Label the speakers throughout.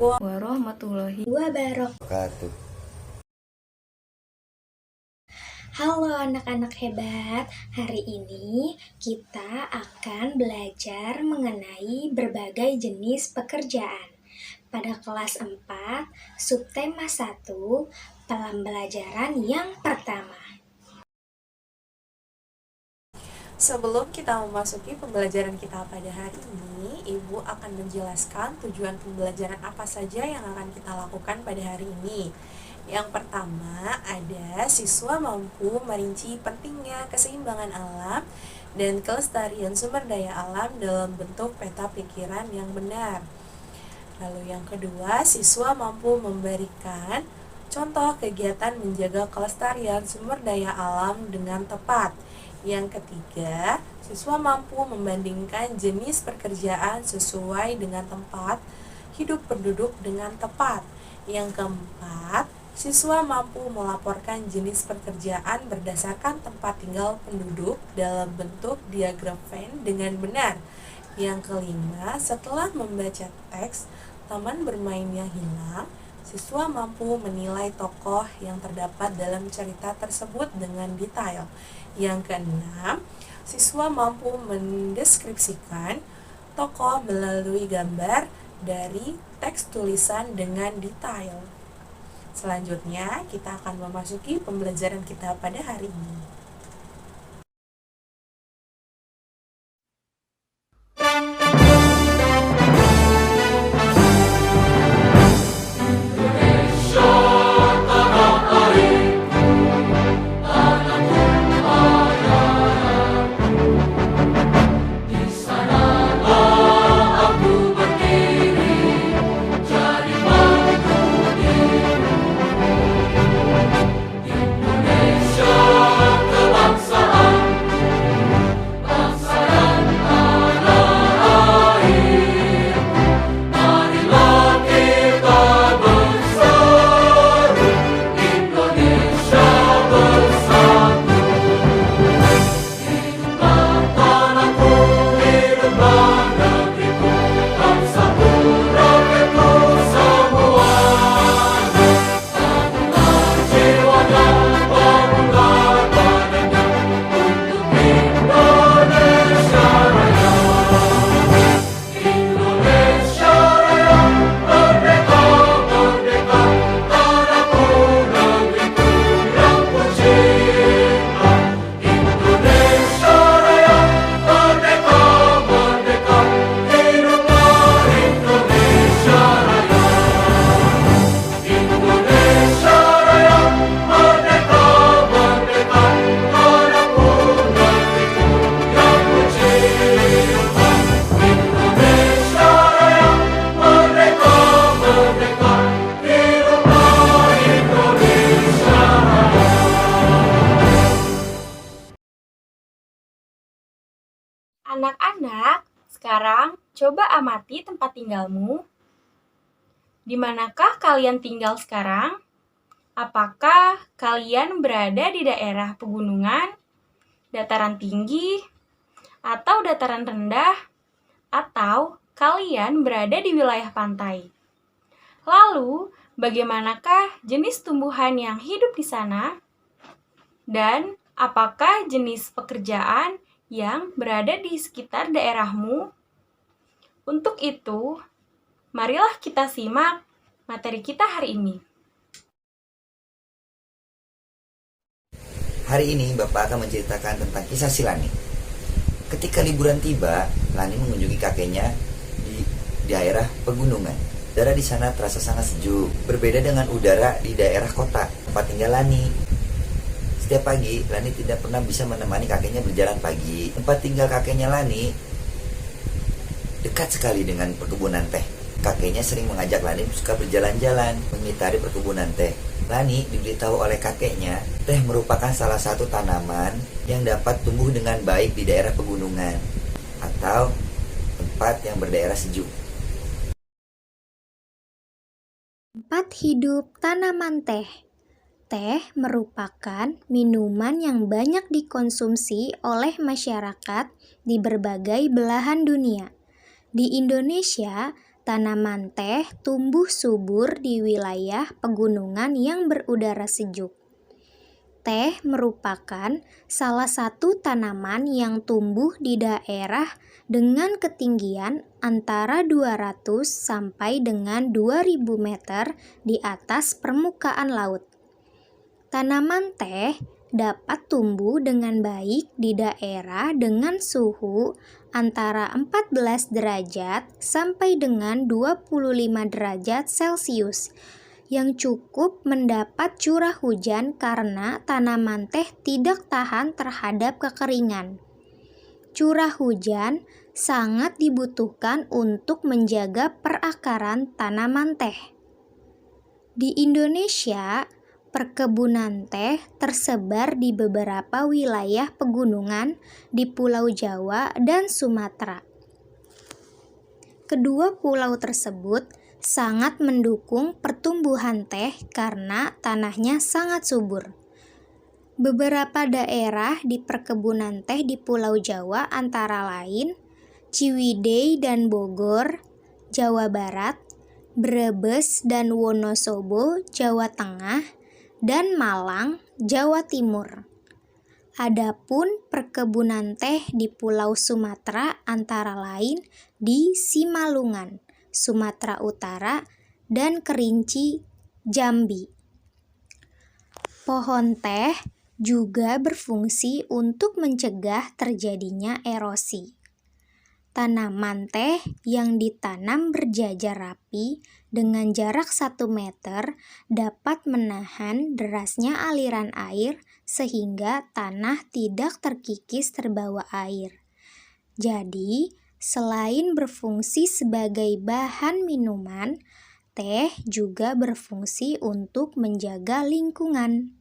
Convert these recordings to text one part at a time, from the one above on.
Speaker 1: Assalamualaikum warahmatullahi
Speaker 2: wabarakatuh.
Speaker 3: Halo anak-anak hebat, hari ini kita akan belajar mengenai berbagai jenis pekerjaan. Pada kelas 4, subtema 1, pembelajaran yang pertama.
Speaker 1: Sebelum kita memasuki pembelajaran kita pada hari ini, Ibu akan menjelaskan tujuan pembelajaran apa saja yang akan kita lakukan pada hari ini. Yang pertama, ada siswa mampu merinci pentingnya keseimbangan alam dan kelestarian sumber daya alam dalam bentuk peta pikiran yang benar. Lalu yang kedua, siswa mampu memberikan contoh kegiatan menjaga kelestarian sumber daya alam dengan tepat. Yang ketiga, siswa mampu membandingkan jenis pekerjaan sesuai dengan tempat hidup penduduk dengan tepat. Yang keempat, siswa mampu melaporkan jenis pekerjaan berdasarkan tempat tinggal penduduk dalam bentuk diagram Venn dengan benar. Yang kelima, setelah membaca teks Taman Bermain yang Hilang, siswa mampu menilai tokoh yang terdapat dalam cerita tersebut dengan detail. Yang keenam, siswa mampu mendeskripsikan tokoh melalui gambar dari teks tulisan dengan detail. Selanjutnya, kita akan memasuki pembelajaran kita pada hari ini.
Speaker 4: Anak-anak, sekarang coba amati tempat tinggalmu. Di manakah kalian tinggal sekarang? Apakah kalian berada di daerah pegunungan, dataran tinggi, atau dataran rendah, atau kalian berada di wilayah pantai? Lalu, bagaimanakah jenis tumbuhan yang hidup di sana? Dan apakah jenis pekerjaan yang berada di sekitar daerahmu? Untuk itu, marilah kita simak materi kita hari ini.
Speaker 2: Hari ini Bapak akan menceritakan tentang kisah si Lani. Ketika liburan tiba, Lani mengunjungi kakeknya di daerah pegunungan. Udara di sana terasa sangat sejuk, berbeda dengan udara di daerah kota tempat tinggal Lani. Setiap pagi, Lani tidak pernah bisa menemani kakeknya berjalan pagi. Tempat tinggal kakeknya Lani dekat sekali dengan perkebunan teh. Kakeknya sering mengajak Lani suka berjalan-jalan, mengitari perkebunan teh. Lani diberitahu oleh kakeknya, teh merupakan salah satu tanaman yang dapat tumbuh dengan baik di daerah pegunungan atau tempat yang berdaerah sejuk.
Speaker 3: Tempat hidup tanaman teh. Teh merupakan minuman yang banyak dikonsumsi oleh masyarakat di berbagai belahan dunia. Di Indonesia, tanaman teh tumbuh subur di wilayah pegunungan yang berudara sejuk. Teh merupakan salah satu tanaman yang tumbuh di daerah dengan ketinggian antara 200 sampai dengan 2000 meter di atas permukaan laut. Tanaman teh dapat tumbuh dengan baik di daerah dengan suhu antara 14 derajat sampai dengan 25 derajat Celcius yang cukup mendapat curah hujan karena tanaman teh tidak tahan terhadap kekeringan. Curah hujan sangat dibutuhkan untuk menjaga perakaran tanaman teh. Di Indonesia, perkebunan teh tersebar di beberapa wilayah pegunungan di Pulau Jawa dan Sumatera. Kedua pulau tersebut sangat mendukung pertumbuhan teh karena tanahnya sangat subur. Beberapa daerah di perkebunan teh di Pulau Jawa antara lain Ciwidey dan Bogor, Jawa Barat, Brebes dan Wonosobo, Jawa Tengah, dan Malang, Jawa Timur. Adapun perkebunan teh di Pulau Sumatera antara lain di Simalungun, Sumatera Utara, dan Kerinci, Jambi. Pohon teh juga berfungsi untuk mencegah terjadinya erosi. Tanaman teh yang ditanam berjajar rapi dengan jarak 1 meter dapat menahan derasnya aliran air sehingga tanah tidak terkikis terbawa air. Jadi, selain berfungsi sebagai bahan minuman, teh juga berfungsi untuk menjaga lingkungan.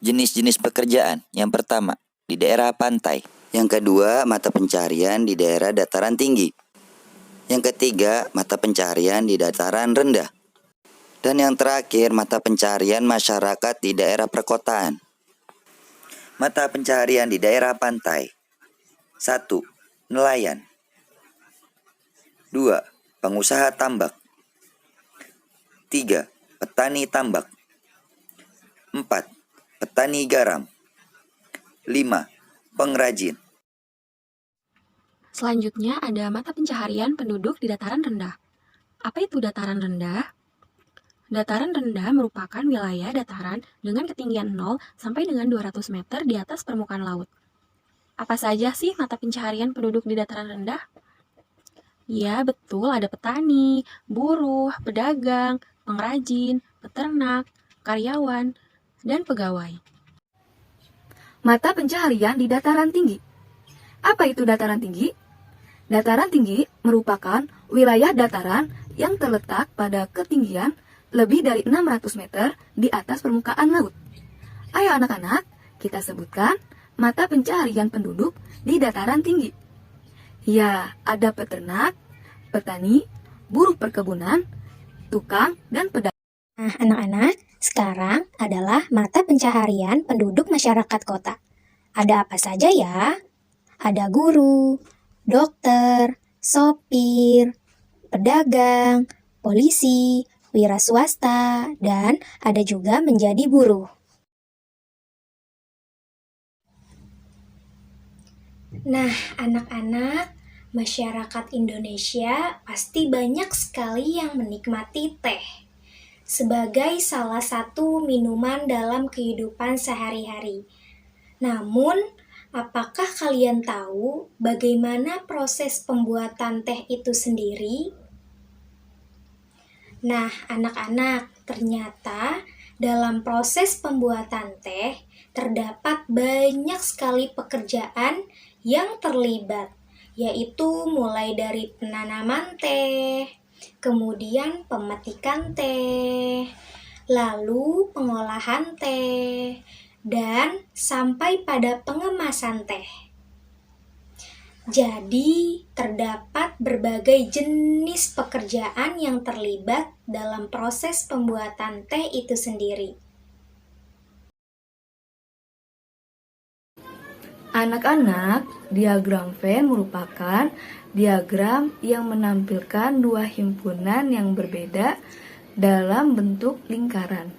Speaker 2: Jenis-jenis pekerjaan. Yang pertama, di daerah pantai. Yang kedua, mata pencaharian di daerah dataran tinggi. Yang ketiga, mata pencaharian di dataran rendah. Dan yang terakhir, mata pencaharian masyarakat di daerah perkotaan. Mata pencaharian di daerah pantai. 1. Nelayan. 2. Pengusaha tambak. 3. Petani tambak. 4. Petani garam. 5. Pengrajin.
Speaker 4: Selanjutnya ada mata pencaharian penduduk di dataran rendah. Apa itu dataran rendah? Dataran rendah merupakan wilayah dataran dengan ketinggian 0 sampai dengan 200 meter di atas permukaan laut. Apa saja sih mata pencaharian penduduk di dataran rendah? Ya, betul, ada petani, buruh, pedagang, pengrajin, peternak, karyawan, dan pegawai.
Speaker 5: Mata pencaharian di dataran tinggi. Apa itu dataran tinggi? Dataran tinggi merupakan wilayah dataran yang terletak pada ketinggian lebih dari 600 meter di atas permukaan laut. Ayo anak-anak, kita sebutkan mata pencaharian penduduk di dataran tinggi. Ya, ada peternak, petani, buruh perkebunan, tukang, dan pedagang.
Speaker 3: Nah, anak-anak, sekarang adalah mata pencaharian penduduk masyarakat kota. Ada apa saja ya? Ada guru, dokter, sopir, pedagang, polisi, wira swasta, dan ada juga menjadi buruh. Nah, anak-anak, masyarakat Indonesia pasti banyak sekali yang menikmati teh sebagai salah satu minuman dalam kehidupan sehari-hari. Namun, apakah kalian tahu bagaimana proses pembuatan teh itu sendiri? Nah, anak-anak, ternyata dalam proses pembuatan teh terdapat banyak sekali pekerjaan yang terlibat, yaitu mulai dari penanaman teh, kemudian pemetikan teh, lalu pengolahan teh, dan sampai pada pengemasan teh. Jadi, terdapat berbagai jenis pekerjaan yang terlibat dalam proses pembuatan teh itu sendiri.
Speaker 5: Anak-anak, diagram Venn merupakan diagram yang menampilkan dua himpunan yang berbeda dalam bentuk lingkaran.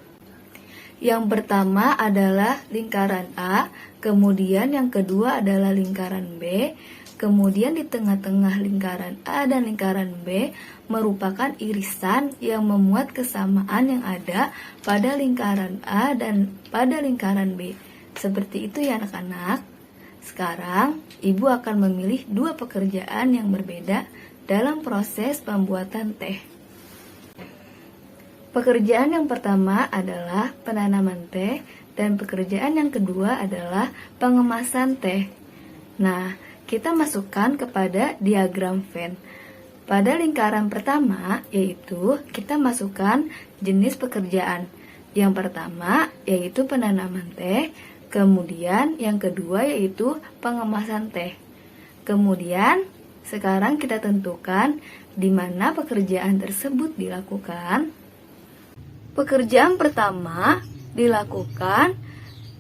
Speaker 5: Yang pertama adalah lingkaran A, kemudian yang kedua adalah lingkaran B, kemudian di tengah-tengah lingkaran A dan lingkaran B merupakan irisan yang memuat kesamaan yang ada pada lingkaran A dan pada lingkaran B. Seperti itu ya anak-anak. Sekarang, Ibu akan memilih dua pekerjaan yang berbeda dalam proses pembuatan teh. Pekerjaan yang pertama adalah penanaman teh dan pekerjaan yang kedua adalah pengemasan teh. Nah, kita masukkan kepada diagram Venn. Pada lingkaran pertama, yaitu kita masukkan jenis pekerjaan. Yang pertama, yaitu penanaman teh. Kemudian yang kedua yaitu pengemasan teh. Kemudian sekarang kita tentukan di mana pekerjaan tersebut dilakukan. Pekerjaan pertama dilakukan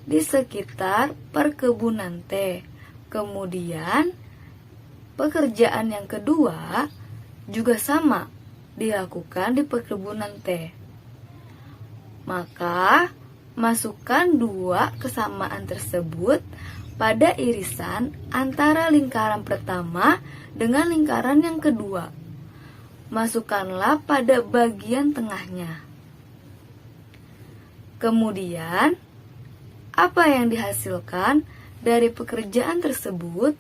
Speaker 5: di sekitar perkebunan teh. Kemudian pekerjaan yang kedua juga sama dilakukan di perkebunan teh. Maka masukkan dua kesamaan tersebut pada irisan antara lingkaran pertama dengan lingkaran yang kedua. Masukkanlah pada bagian tengahnya. Kemudian, apa yang dihasilkan dari pekerjaan tersebut?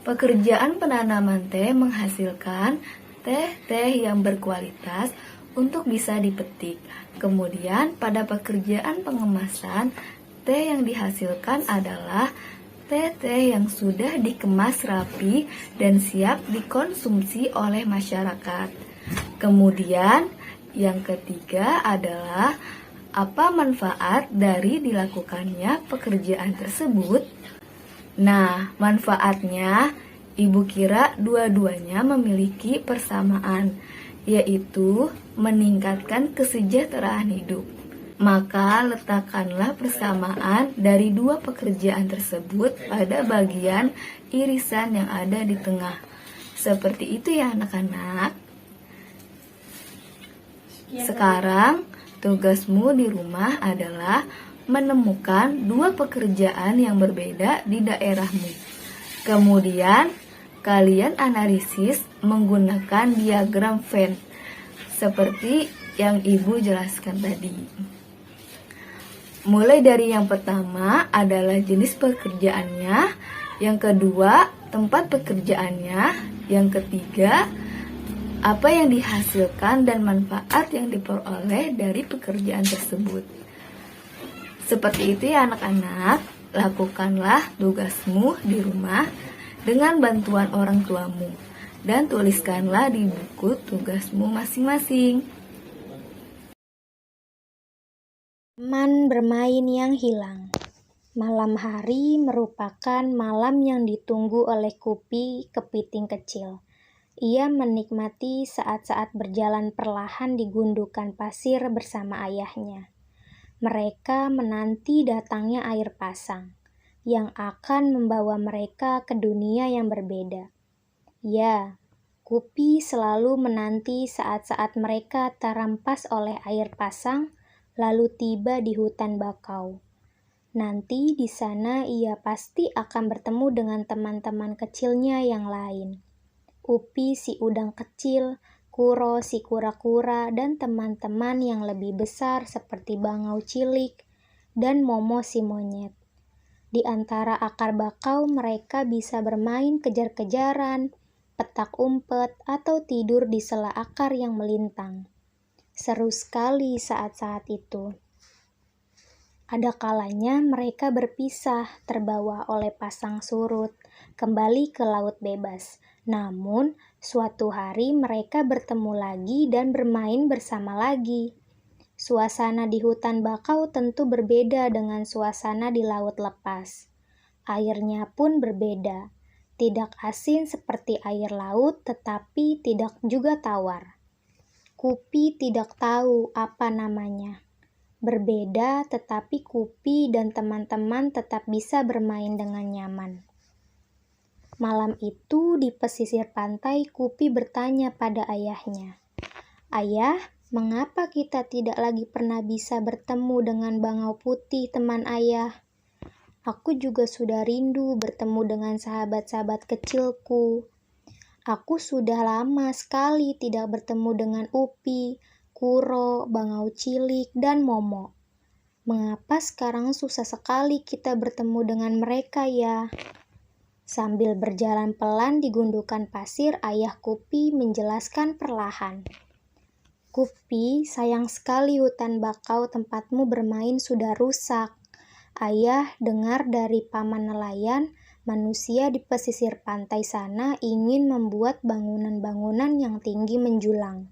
Speaker 5: Pekerjaan penanaman teh menghasilkan teh-teh yang berkualitas untuk bisa dipetik. Kemudian pada pekerjaan pengemasan, teh yang dihasilkan adalah teh-teh yang sudah dikemas rapi dan siap dikonsumsi oleh masyarakat. Kemudian yang ketiga adalah apa manfaat dari dilakukannya pekerjaan tersebut? Nah, manfaatnya Ibu kira dua-duanya memiliki persamaan, yaitu meningkatkan kesejahteraan hidup. Maka letakkanlah persamaan dari dua pekerjaan tersebut pada bagian irisan yang ada di tengah. Seperti itu ya anak-anak. Sekarang tugasmu di rumah adalah menemukan dua pekerjaan yang berbeda di daerahmu. Kemudian kalian analisis menggunakan diagram Venn seperti yang Ibu jelaskan tadi. Mulai dari yang pertama adalah jenis pekerjaannya, yang kedua tempat pekerjaannya, yang ketiga apa yang dihasilkan dan manfaat yang diperoleh dari pekerjaan tersebut. Seperti itu ya anak-anak, lakukanlah tugasmu di rumah dengan bantuan orang tuamu dan tuliskanlah di buku tugasmu masing-masing.
Speaker 3: Teman bermain yang hilang. Malam hari merupakan malam yang ditunggu oleh Kupi, kepiting kecil. Ia menikmati saat-saat berjalan perlahan di gundukan pasir bersama ayahnya. Mereka menanti datangnya air pasang yang akan membawa mereka ke dunia yang berbeda. Ya, Kupi selalu menanti saat-saat mereka terampas oleh air pasang lalu tiba di hutan bakau. Nanti di sana ia pasti akan bertemu dengan teman-teman kecilnya yang lain. Upi si udang kecil, Kuro si kura-kura, dan teman-teman yang lebih besar seperti bangau cilik, dan Momo si monyet. Di antara akar bakau mereka bisa bermain kejar-kejaran, petak umpet, atau tidur di sela akar yang melintang. Seru sekali saat-saat itu. Ada kalanya mereka berpisah, terbawa oleh pasang surut, kembali ke laut bebas. Namun, suatu hari mereka bertemu lagi dan bermain bersama lagi. Suasana di hutan bakau tentu berbeda dengan suasana di laut lepas. Airnya pun berbeda. Tidak asin seperti air laut, tetapi tidak juga tawar. Kupi tidak tahu apa namanya. Berbeda, tetapi Kupi dan teman-teman tetap bisa bermain dengan nyaman. Malam itu di pesisir pantai, Kupi bertanya pada ayahnya, "Ayah, mengapa kita tidak lagi pernah bisa bertemu dengan bangau putih teman ayah? Aku juga sudah rindu bertemu dengan sahabat-sahabat kecilku. Aku sudah lama sekali tidak bertemu dengan Upi, Kuro, Bangau Cilik, dan Momo. Mengapa sekarang susah sekali kita bertemu dengan mereka ya?" Sambil berjalan pelan di gundukan pasir, ayah Kupi menjelaskan perlahan. "Kupi, sayang sekali hutan bakau tempatmu bermain sudah rusak. Ayah dengar dari paman nelayan, manusia di pesisir pantai sana ingin membuat bangunan-bangunan yang tinggi menjulang.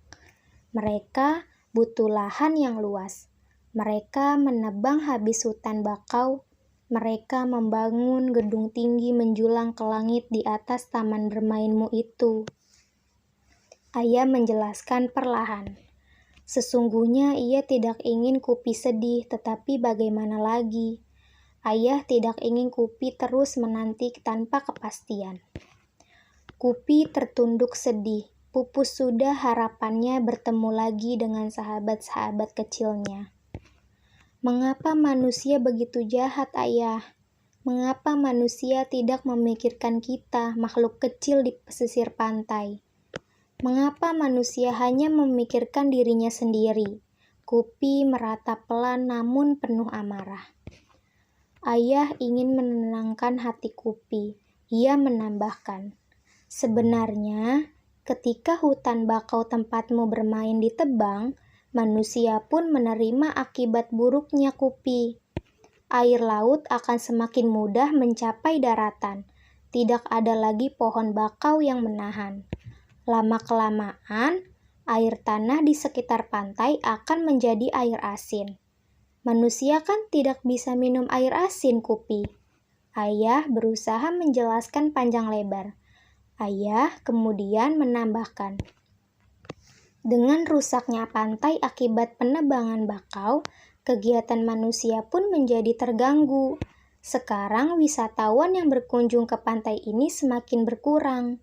Speaker 3: Mereka butuh lahan yang luas. Mereka menebang habis hutan bakau. Mereka membangun gedung tinggi menjulang ke langit di atas taman bermainmu itu." Ayah menjelaskan perlahan. Sesungguhnya ia tidak ingin Kupi sedih, tetapi bagaimana lagi? Ayah tidak ingin Kupi terus menanti tanpa kepastian. Kupi tertunduk sedih. Pupus sudah harapannya bertemu lagi dengan sahabat-sahabat kecilnya. "Mengapa manusia begitu jahat, Ayah? Mengapa manusia tidak memikirkan kita, makhluk kecil di pesisir pantai? Mengapa manusia hanya memikirkan dirinya sendiri?" Kupi meratap pelan namun penuh amarah. Ayah ingin menenangkan hati Kupi. Ia menambahkan, "Sebenarnya, ketika hutan bakau tempatmu bermain ditebang, manusia pun menerima akibat buruknya Kupi. Air laut akan semakin mudah mencapai daratan. Tidak ada lagi pohon bakau yang menahan. Lama-kelamaan, air tanah di sekitar pantai akan menjadi air asin. Manusia kan tidak bisa minum air asin, Kupi." Ayah berusaha menjelaskan panjang lebar. Ayah kemudian menambahkan, "Dengan rusaknya pantai akibat penebangan bakau, kegiatan manusia pun menjadi terganggu. Sekarang wisatawan yang berkunjung ke pantai ini semakin berkurang.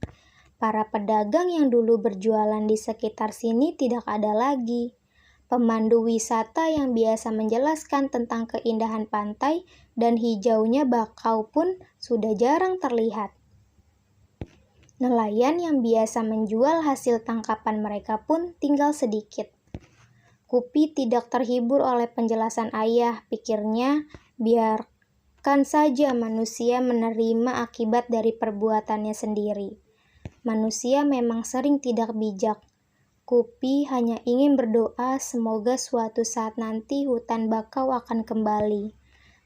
Speaker 3: Para pedagang yang dulu berjualan di sekitar sini tidak ada lagi. Pemandu wisata yang biasa menjelaskan tentang keindahan pantai dan hijaunya bakau pun sudah jarang terlihat. Nelayan yang biasa menjual hasil tangkapan mereka pun tinggal sedikit." Kupi tidak terhibur oleh penjelasan ayah. Pikirnya, biarkan saja manusia menerima akibat dari perbuatannya sendiri. Manusia memang sering tidak bijak. Kupi hanya ingin berdoa semoga suatu saat nanti hutan bakau akan kembali.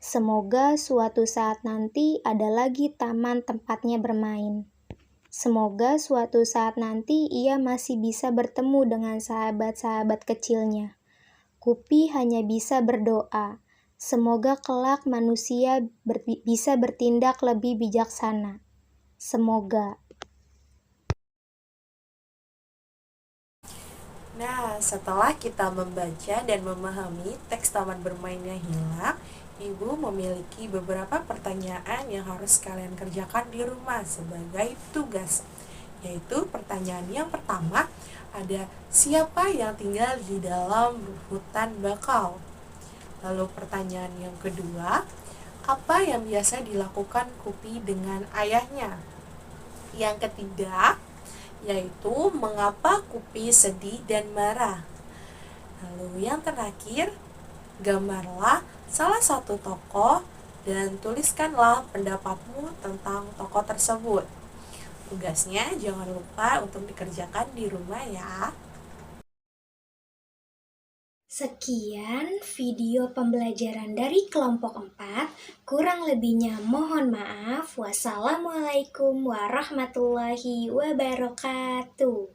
Speaker 3: Semoga suatu saat nanti ada lagi taman tempatnya bermain. Semoga suatu saat nanti ia masih bisa bertemu dengan sahabat-sahabat kecilnya. Kupi hanya bisa berdoa. Semoga kelak manusia bisa bertindak lebih bijaksana. Semoga.
Speaker 1: Nah, setelah kita membaca dan memahami teks Taman Bermainnya Hilang, Ibu memiliki beberapa pertanyaan yang harus kalian kerjakan di rumah sebagai tugas. Yaitu pertanyaan yang pertama, ada siapa yang tinggal di dalam hutan bakau? Lalu pertanyaan yang kedua, apa yang biasa dilakukan Kupi dengan ayahnya? Yang ketiga, yaitu mengapa Kupi sedih dan marah. Lalu yang terakhir, gambarlah salah satu tokoh dan tuliskanlah pendapatmu tentang tokoh tersebut. Tugasnya jangan lupa untuk dikerjakan di rumah ya.
Speaker 3: Sekian video pembelajaran dari kelompok 4. Kurang lebihnya mohon maaf. Wassalamualaikum warahmatullahi wabarakatuh.